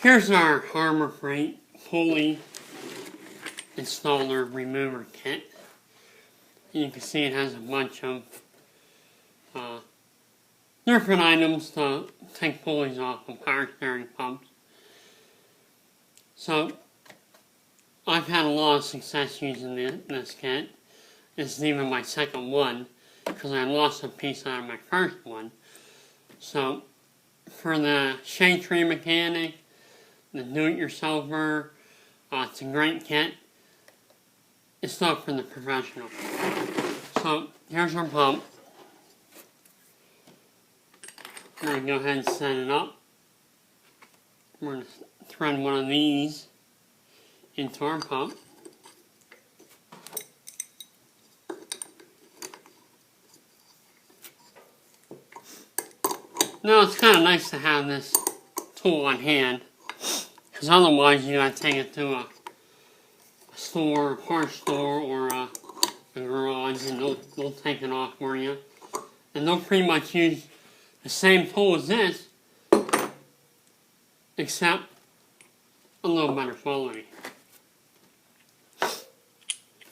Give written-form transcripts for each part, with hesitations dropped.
Here's our Harbor Freight Pulley installer remover kit. You can see it has a bunch of different items to take pulleys off of power steering pumps. So I've had a lot of success using this kit. This is even my second one because I lost a piece out of my first one. So for the shade tree mechanic, the do-it-yourselfer, it's a great kit. It's not for the professional. So here's our pump. I'm going to go ahead and set it up. We're going to thread one of these into our pump. Now it's kind of nice to have this tool on hand, because otherwise you got to take it to a store, a parts store, or a garage, and they'll take it off for you. And they'll pretty much use the same tool as this, except a little better quality.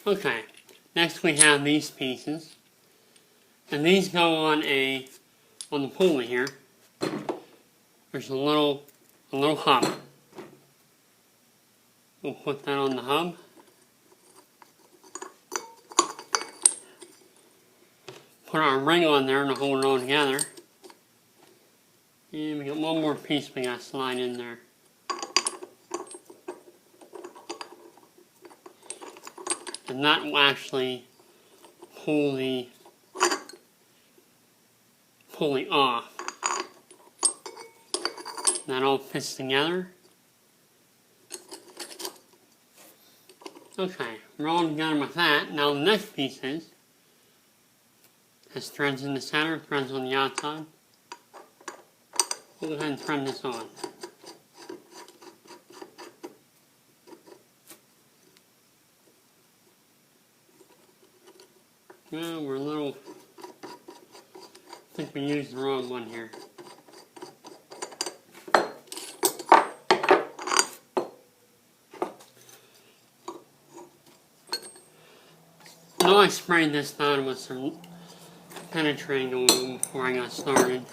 Okay, next we have these pieces, and these go on the pulley here. There's a little hub. We'll put that on the hub. Put our ring on there to hold it all together. And we got one more piece we got to slide in there. And that will actually pull the pulley off. That all fits together. Okay, we're all together with that. Now the next piece has threads in the center, threads on the outside. We'll go ahead and thread this on. Well, we're a little... I think we used the wrong one here. Now I sprayed this down with some penetrating oil before I got started.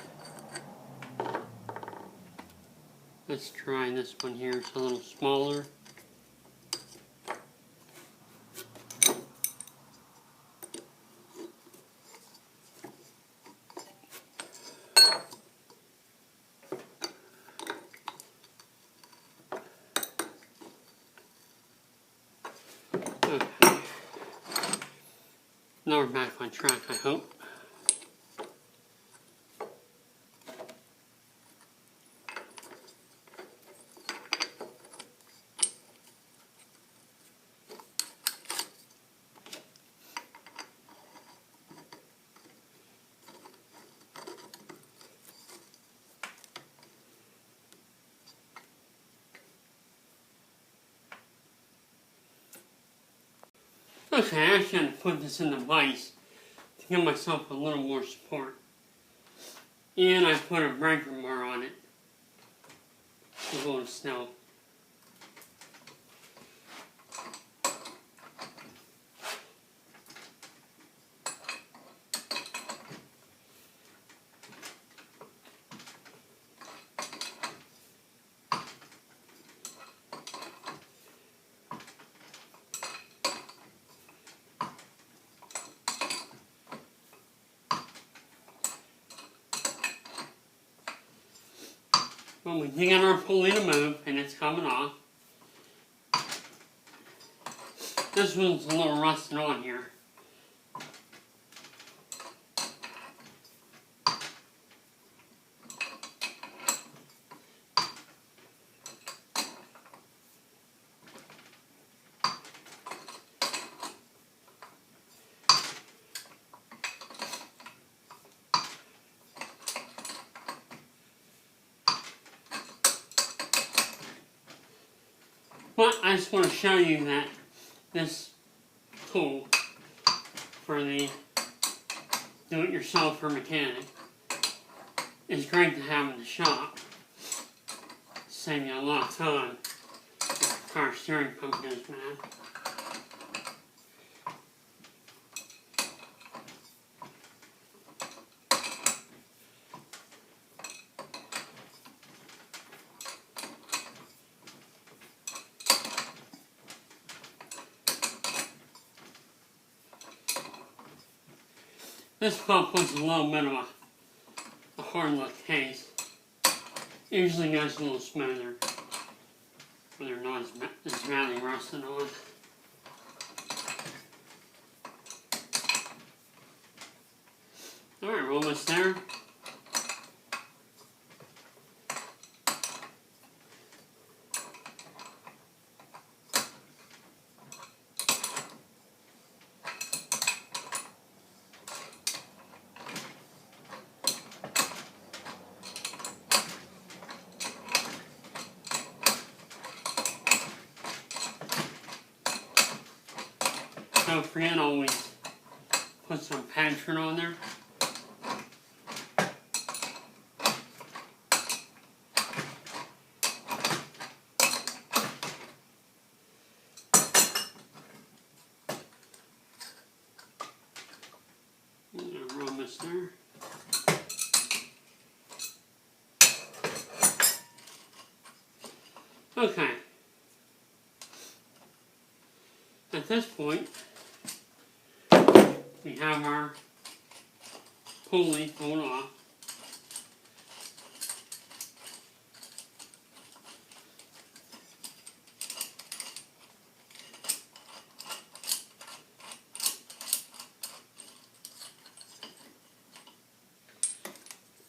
Let's try this one here. It's a little smaller. Okay. Now we're back on track, I hope. Okay, I should put this in the vise to give myself a little more support. And I put a breaker bar on it to hold it still. Well, we can get our pulley to move, and it's coming off. This one's a little rusted on here. But I just want to show you that this tool for the do-it-yourselfer mechanic is great to have in the shop. save you a lot of time if the car steering pump goes bad. This pump was a little bit of a hard look case. Usually goes a little smoother when they're not as badly rusted on. Alright, we're almost there. Don't forget, always put some pattern on there. We're almost there. Okay. At this point, we have our pulley pulled off.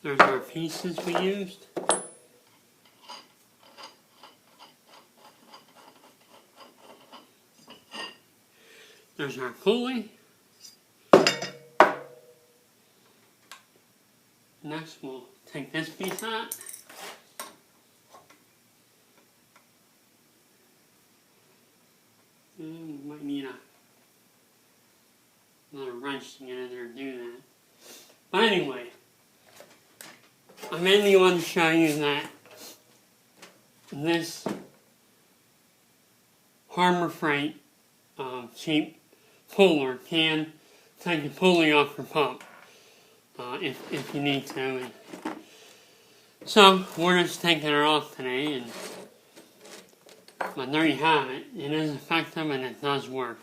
There's our pieces we used. There's our pulley. Next, we'll take this piece out. And we might need another wrench to get in there and do that. But anyway, I mainly wanted to show you that this Harbor Freight cheap puller can take the pulley off your pump. If you need to. So, we're just taking her off today, but there you have it. It is effective and it does work.